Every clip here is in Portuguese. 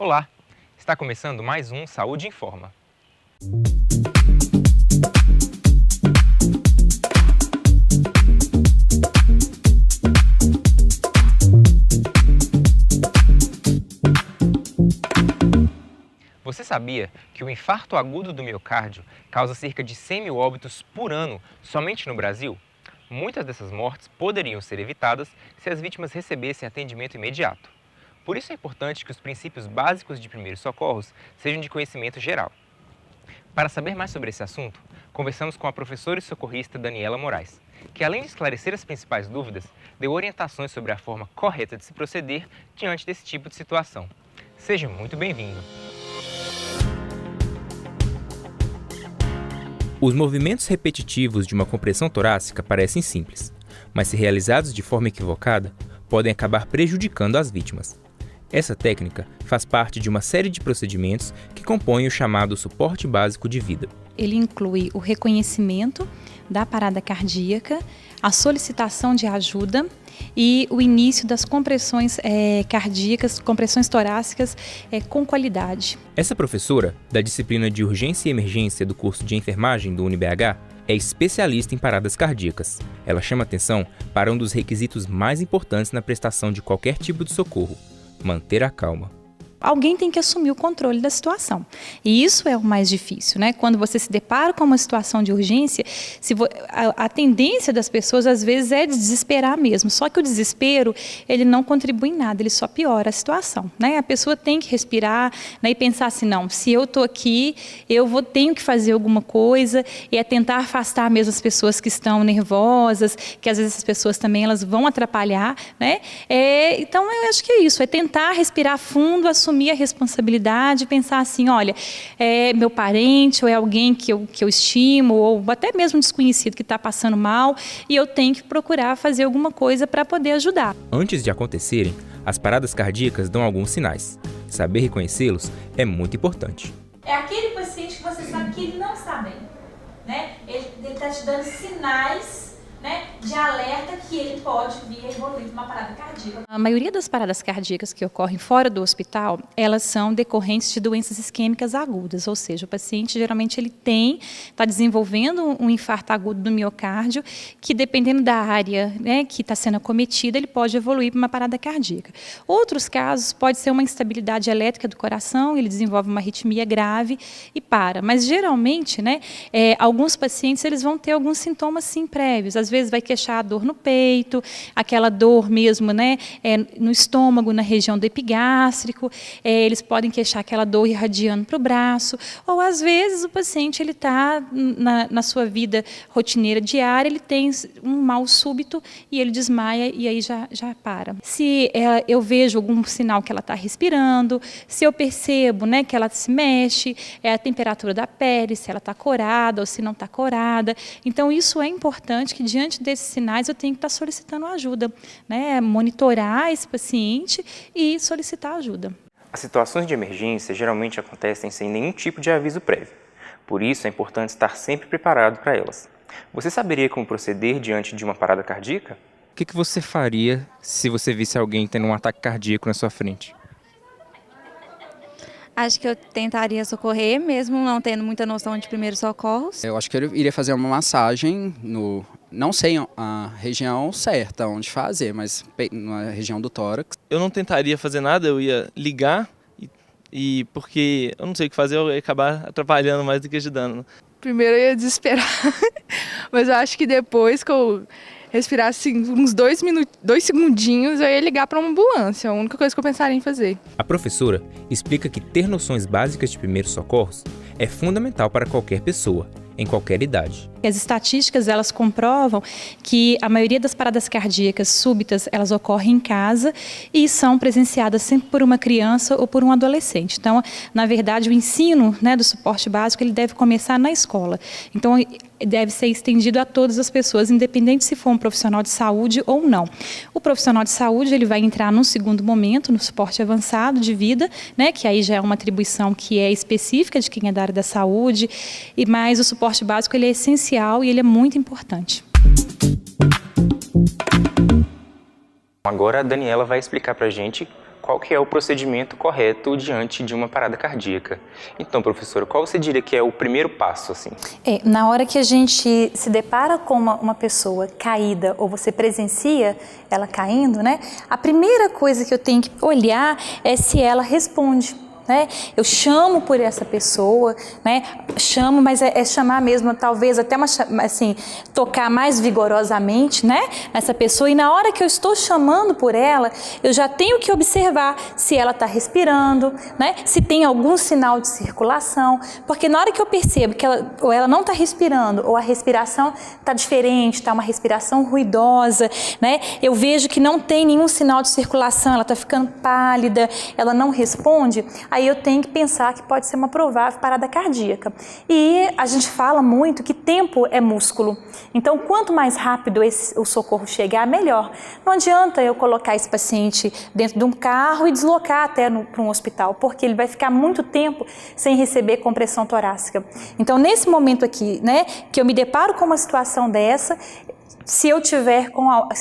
Olá, está começando mais um Saúde Informa. Você sabia que o infarto agudo do miocárdio causa cerca de 100 mil óbitos por ano somente no Brasil? Muitas dessas mortes poderiam ser evitadas se as vítimas recebessem atendimento imediato. Por isso é importante que os princípios básicos de primeiros socorros sejam de conhecimento geral. Para saber mais sobre esse assunto, conversamos com a professora e socorrista Daniela Moraes, que além de esclarecer as principais dúvidas, deu orientações sobre a forma correta de se proceder diante desse tipo de situação. Seja muito bem-vindo! Os movimentos repetitivos de uma compressão torácica parecem simples, mas se realizados de forma equivocada, podem acabar prejudicando as vítimas. Essa técnica faz parte de uma série de procedimentos que compõem o chamado suporte básico de vida. Ele inclui o reconhecimento da parada cardíaca, a solicitação de ajuda e o início das compressões cardíacas, compressões torácicas com qualidade. Essa professora da disciplina de Urgência e Emergência do curso de Enfermagem do UniBH é especialista em paradas cardíacas. Ela chama atenção para um dos requisitos mais importantes na prestação de qualquer tipo de socorro: manter a calma. Alguém tem que assumir o controle da situação. E isso é o mais difícil, né? Quando você se depara com uma situação de urgência, a tendência das pessoas, às vezes, é desesperar mesmo. Só que o desespero, ele não contribui em nada, ele só piora a situação, né? A pessoa tem que respirar, né, e pensar assim, não, se eu estou aqui, tenho que fazer alguma coisa, e é tentar afastar mesmo as pessoas que estão nervosas, que às vezes as pessoas também elas vão atrapalhar, né? Então, eu acho que é isso, é tentar respirar fundo, assumir a responsabilidade, pensar assim, olha, é meu parente ou é alguém que eu estimo ou até mesmo um desconhecido que está passando mal e eu tenho que procurar fazer alguma coisa para poder ajudar. Antes de acontecerem, as paradas cardíacas dão alguns sinais. Saber reconhecê-los é muito importante. É aquele paciente que você sabe que ele não está bem, né? Ele está te dando sinais, né, de alerta que ele pode vir a evoluir de uma parada cardíaca. A maioria das paradas cardíacas que ocorrem fora do hospital, elas são decorrentes de doenças isquêmicas agudas, ou seja, o paciente geralmente ele está desenvolvendo um infarto agudo do miocárdio, que dependendo da área, né, que está sendo acometida, ele pode evoluir para uma parada cardíaca. Outros casos, pode ser uma instabilidade elétrica do coração, ele desenvolve uma arritmia grave e para. Mas geralmente, né, alguns pacientes eles vão ter alguns sintomas sim prévios. Às vezes vai queixar a dor no peito, aquela dor mesmo, né, no estômago, na região do epigástrico, eles podem queixar aquela dor irradiando para o braço, ou às vezes o paciente ele está na sua vida rotineira diária, ele tem um mal súbito e ele desmaia e aí já para. Se eu vejo algum sinal que ela está respirando, se eu percebo, né, que ela se mexe, a temperatura da pele, se ela está corada ou se não está corada, então isso é importante que diante desses sinais eu tenho que estar solicitando ajuda, né? Monitorar esse paciente e solicitar ajuda. As situações de emergência geralmente acontecem sem nenhum tipo de aviso prévio. Por isso é importante estar sempre preparado para elas. Você saberia como proceder diante de uma parada cardíaca? O que você faria se você visse alguém tendo um ataque cardíaco na sua frente? Acho que eu tentaria socorrer, mesmo não tendo muita noção de primeiros socorros. Eu acho que eu iria fazer uma massagem não sei a região certa onde fazer, mas na região do tórax. Eu não tentaria fazer nada, eu ia ligar e porque eu não sei o que fazer, eu ia acabar atrapalhando mais do que ajudando. Primeiro eu ia desesperar, mas eu acho que depois que eu respirar assim, uns 2 segundinhos, eu ia ligar para uma ambulância, a única coisa que eu pensaria em fazer. A professora explica que ter noções básicas de primeiros socorros é fundamental para qualquer pessoa, em qualquer idade. As estatísticas, elas comprovam que a maioria das paradas cardíacas súbitas, elas ocorrem em casa e são presenciadas sempre por uma criança ou por um adolescente. Então, na verdade, o ensino, né, do suporte básico, ele deve começar na escola. Então, deve ser estendido a todas as pessoas, independente se for um profissional de saúde ou não. O profissional de saúde, ele vai entrar num segundo momento, no suporte avançado de vida, né, que aí já é uma atribuição que é específica de quem é da área da saúde, mas o suporte básico, ele é essencial e ele é muito importante. Agora a Daniela vai explicar para a gente qual que é o procedimento correto diante de uma parada cardíaca. Então, professora, qual você diria que é o primeiro passo, assim? Na hora que a gente se depara com uma pessoa caída ou você presencia ela caindo, né? A primeira coisa que eu tenho que olhar é se ela responde. Né? Eu chamo por essa pessoa, né? Chamo, mas é chamar mesmo, talvez até assim, tocar mais vigorosamente, né? Nessa pessoa, e na hora que eu estou chamando por ela, eu já tenho que observar se ela está respirando, né? Se tem algum sinal de circulação, porque na hora que eu percebo que ela não está respirando, ou a respiração está diferente, está uma respiração ruidosa, né? Eu vejo que não tem nenhum sinal de circulação, ela está ficando pálida, ela não responde, aí eu tenho que pensar que pode ser uma provável parada cardíaca. E a gente fala muito que tempo é músculo. Então, quanto mais rápido o socorro chegar, melhor. Não adianta eu colocar esse paciente dentro de um carro e deslocar até para um hospital, porque ele vai ficar muito tempo sem receber compressão torácica. Então, nesse momento aqui, né, que eu me deparo com uma situação dessa, se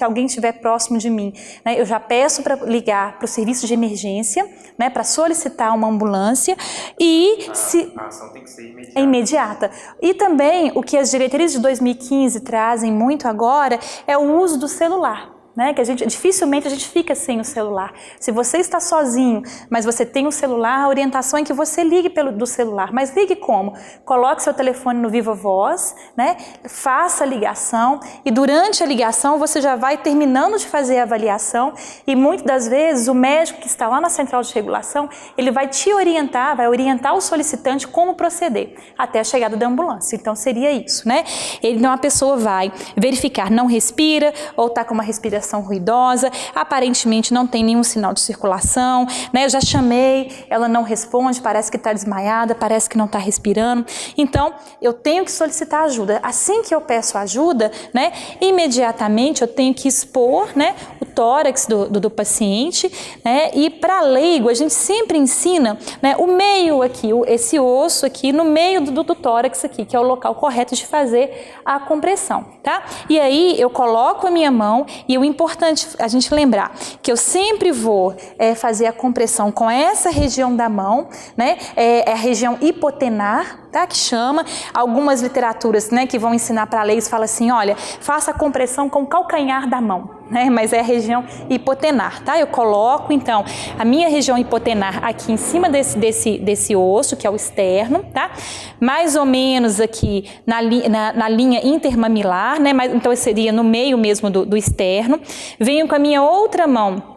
alguém estiver próximo de mim, né, eu já peço para ligar para o serviço de emergência, né, para solicitar uma ambulância e a ação tem que ser imediata. Imediata. E também o que as diretrizes de 2015 trazem muito agora é o uso do celular. Né, que dificilmente a gente fica sem o celular. Se você está sozinho, mas você tem um celular, a orientação é que você ligue do celular. Mas ligue como? Coloque seu telefone no Viva Voz, né, faça a ligação e durante a ligação você já vai terminando de fazer a avaliação e muitas das vezes o médico que está lá na central de regulação, ele vai te orientar, vai orientar o solicitante como proceder até a chegada da ambulância. Então seria isso, né? Então a pessoa vai verificar, não respira ou está com uma respiração ruidosa, aparentemente não tem nenhum sinal de circulação, né? Eu já chamei, ela não responde, parece que está desmaiada, parece que não está respirando. Então, eu tenho que solicitar ajuda. Assim que eu peço ajuda, né, imediatamente eu tenho que expor, né, o tórax do paciente, né, e para leigo a gente sempre ensina, né, o meio aqui, esse osso aqui no meio do tórax aqui, que é o local correto de fazer a compressão, tá? E aí eu coloco a minha mão e o importante a gente lembrar que eu sempre vou fazer a compressão com essa região da mão, né? É a região hipotenar, tá? Que chama. Algumas literaturas, né, que vão ensinar para leigos falam assim, olha, faça a compressão com o calcanhar da mão, né? Mas é a região hipotenar, tá? Eu coloco então a minha região hipotenar aqui em cima desse osso, que é o externo, tá? Mais ou menos aqui na linha intermamilar, né? Então seria no meio mesmo do externo. Venho com a minha outra mão,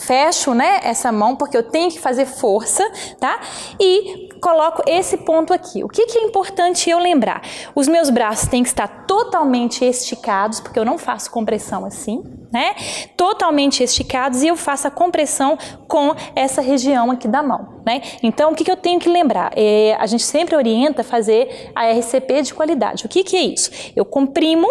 fecho, né, essa mão, porque eu tenho que fazer força, tá? E coloco esse ponto aqui. O que é importante eu lembrar? Os meus braços têm que estar totalmente esticados, porque eu não faço compressão assim, né? Totalmente esticados e eu faço a compressão com essa região aqui da mão, né? Então, o que eu tenho que lembrar? A gente sempre orienta a fazer a RCP de qualidade. O que é isso? Eu comprimo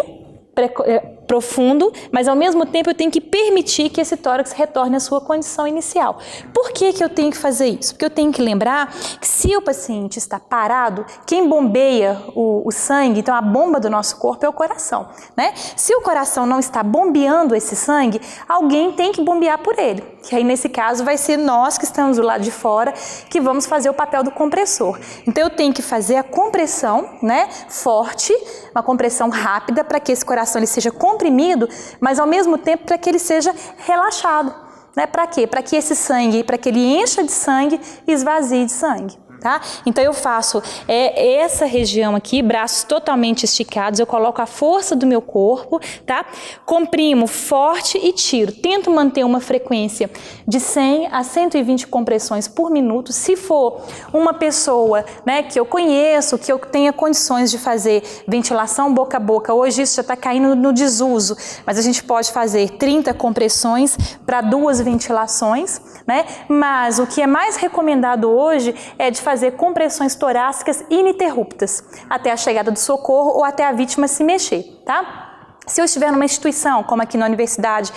profundo, mas ao mesmo tempo eu tenho que permitir que esse tórax retorne à sua condição inicial. Por que eu tenho que fazer isso? Porque eu tenho que lembrar que se o paciente está parado, quem bombeia o sangue, então a bomba do nosso corpo é o coração, né? Se o coração não está bombeando esse sangue, alguém tem que bombear por ele, que aí nesse caso vai ser nós que estamos do lado de fora que vamos fazer o papel do compressor. Então eu tenho que fazer a compressão, né, forte, uma compressão rápida para que esse coração ele seja comprimido, mas ao mesmo tempo para que ele seja relaxado, né? Para quê? Para que esse sangue, para que ele encha de sangue e esvazie de sangue. Tá? Então eu faço essa região aqui, braços totalmente esticados, eu coloco a força do meu corpo, tá? Comprimo forte e tiro. Tento manter uma frequência de 100 a 120 compressões por minuto. Se for uma pessoa, né, que eu conheço, que eu tenha condições de fazer ventilação boca a boca, hoje isso já está caindo no desuso, mas a gente pode fazer 30 compressões para 2 ventilações, né? Mas o que é mais recomendado hoje é de fazer compressões torácicas ininterruptas até a chegada do socorro ou até a vítima se mexer, tá? Se eu estiver numa instituição, como aqui na universidade,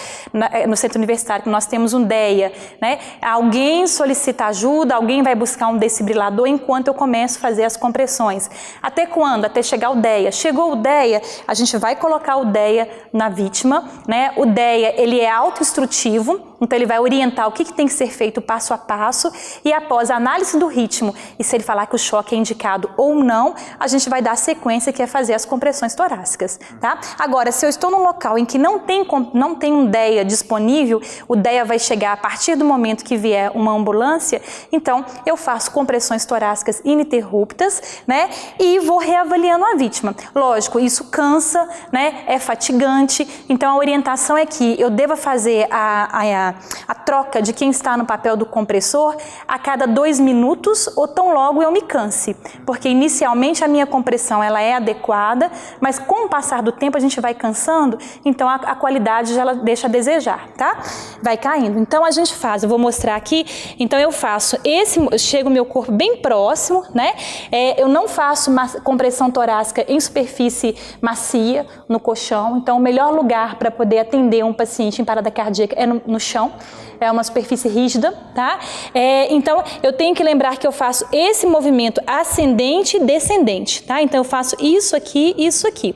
no centro universitário, que nós temos um DEA, né? Alguém solicita ajuda, alguém vai buscar um desfibrilador enquanto eu começo a fazer as compressões. Até quando? Até chegar o DEA. Chegou o DEA, a gente vai colocar o DEA na vítima, né? O DEA, ele é autoinstrutivo, Então ele vai orientar o que tem que ser feito passo a passo e após a análise do ritmo e se ele falar que o choque é indicado ou não, a gente vai dar a sequência que é fazer as compressões torácicas, tá? Agora, se eu estou num local em que não tem um DEA disponível, o DEA vai chegar a partir do momento que vier uma ambulância, então eu faço compressões torácicas ininterruptas, né? E vou reavaliando a vítima. Lógico, isso cansa, né? É fatigante, então a orientação é que eu deva fazer a troca de quem está no papel do compressor a cada 2 minutos ou tão logo eu me canse, porque inicialmente a minha compressão ela é adequada, mas com o passar do tempo a gente vai cansando, então a qualidade ela deixa a desejar, tá? Vai caindo. Então a gente faz, eu vou mostrar aqui, então eu faço chego o meu corpo bem próximo, né? Eu não faço compressão torácica em superfície macia, no colchão, então o melhor lugar para poder atender um paciente em parada cardíaca é no chão, é uma superfície rígida, tá? Então eu tenho que lembrar que eu faço esse movimento ascendente e descendente, tá? Então eu faço isso aqui e isso aqui.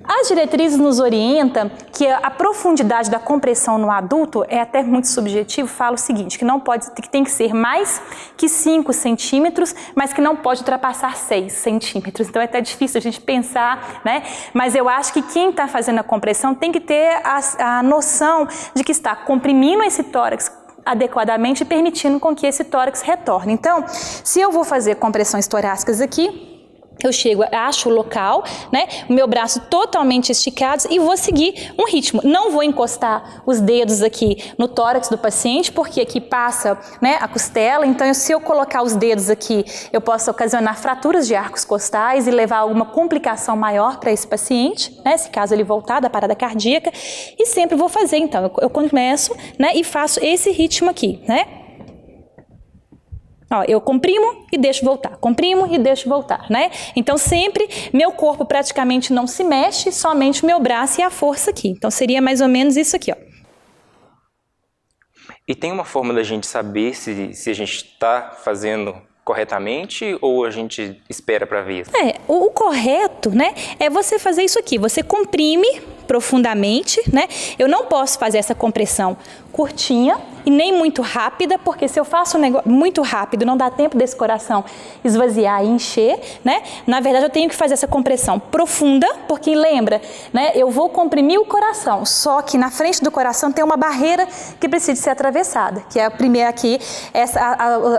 As diretrizes nos orientam que a profundidade da compressão no adulto é até muito subjetivo, fala o seguinte, que tem que ser mais que 5 centímetros, mas que não pode ultrapassar 6 centímetros. Então é até difícil a gente pensar, né? Mas eu acho que quem está fazendo a compressão tem que ter a noção de que está comprimindo esse tórax adequadamente e permitindo com que esse tórax retorne. Então, se eu vou fazer compressões torácicas aqui, eu chego, acho o local, né, o meu braço totalmente esticado e vou seguir um ritmo. Não vou encostar os dedos aqui no tórax do paciente, porque aqui passa, né, a costela, então se eu colocar os dedos aqui, eu posso ocasionar fraturas de arcos costais e levar a alguma complicação maior para esse paciente, né, se caso ele voltar da parada cardíaca, e sempre vou fazer, então, eu começo, né, e faço esse ritmo aqui, né. Ó, eu comprimo e deixo voltar, comprimo e deixo voltar, né? Então sempre meu corpo praticamente não se mexe, somente o meu braço e a força aqui. Então seria mais ou menos isso aqui, ó. E tem uma forma da gente saber se a gente está fazendo corretamente ou a gente espera para ver? O correto, né, é você fazer isso aqui. Você comprime profundamente, né? Eu não posso fazer essa compressão curtinha e nem muito rápida, porque se eu faço um negócio muito rápido, não dá tempo desse coração esvaziar e encher, né? Na verdade, eu tenho que fazer essa compressão profunda, porque lembra, né? Eu vou comprimir o coração, só que na frente do coração tem uma barreira que precisa ser atravessada, que é a primeira aqui,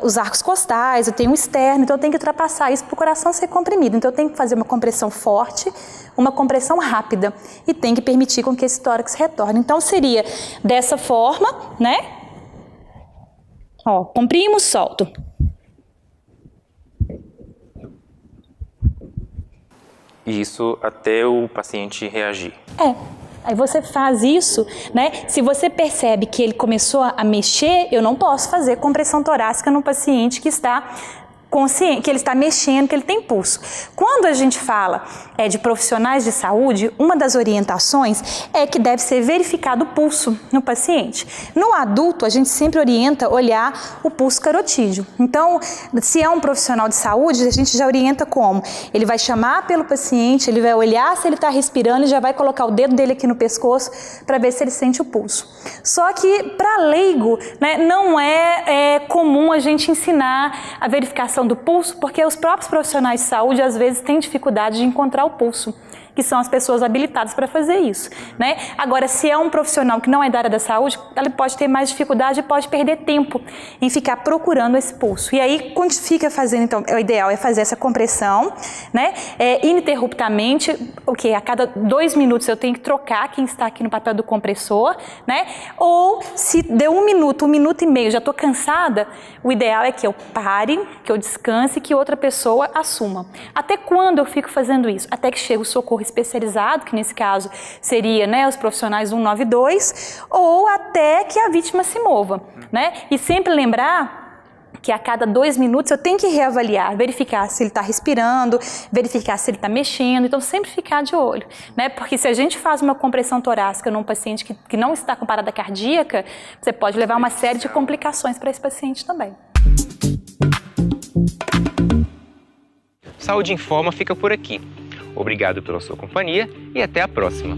os arcos costais, eu tenho um externo, então eu tenho que ultrapassar isso para o coração ser comprimido. Então eu tenho que fazer uma compressão forte, uma compressão rápida e tem que permitir com que esse tórax retorne. Então seria dessa forma, né? Ó, comprimo, solto. Isso até o paciente reagir. Aí você faz isso, né? Se você percebe que ele começou a mexer, eu não posso fazer compressão torácica no paciente que está consciente, que ele está mexendo, que ele tem pulso. Quando a gente fala de profissionais de saúde, uma das orientações é que deve ser verificado o pulso no paciente. No adulto, a gente sempre orienta olhar o pulso carotídeo. Então, se é um profissional de saúde, a gente já orienta como? Ele vai chamar pelo paciente, ele vai olhar se ele está respirando e já vai colocar o dedo dele aqui no pescoço para ver se ele sente o pulso. Só que, para leigo, né, não é comum a gente ensinar a verificação do pulso, porque os próprios profissionais de saúde às vezes têm dificuldade de encontrar o pulso, que são as pessoas habilitadas para fazer isso, né? Agora, se é um profissional que não é da área da saúde, ele pode ter mais dificuldade e pode perder tempo em ficar procurando esse pulso. E aí, quando fica fazendo, então, o ideal é fazer essa compressão, né? Ininterruptamente, a cada 2 minutos eu tenho que trocar quem está aqui no papel do compressor, né? Ou, se deu 1 minuto, 1 minuto e meio, já estou cansada, o ideal é que eu pare, que eu descanse e que outra pessoa assuma. Até quando eu fico fazendo isso? Até que chega o socorro especializado, que nesse caso seria, né, os profissionais 192, ou até que a vítima se mova, né? E sempre lembrar que a cada 2 minutos eu tenho que reavaliar, verificar se ele está respirando, verificar se ele está mexendo, então sempre ficar de olho, né? Porque se a gente faz uma compressão torácica num paciente que não está com parada cardíaca, você pode levar uma série de complicações para esse paciente também. Saúde em Forma fica por aqui. Obrigado pela sua companhia e até a próxima.